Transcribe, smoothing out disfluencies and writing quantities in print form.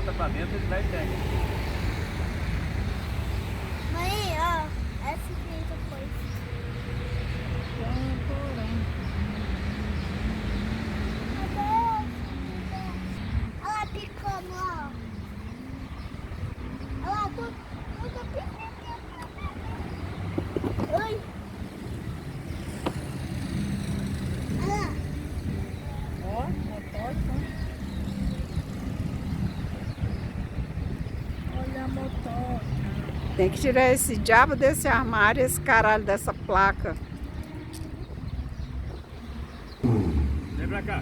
bota pra dentro, ele vai e pega. Mãe, ó, essa aqui depois. Olha lá picando, ó. Olha lá, tudo picando. Oi. Olha lá. Ó, motor, olha a motor. Tem que tirar esse diabo desse armário, esse caralho dessa placa. Vem pra cá.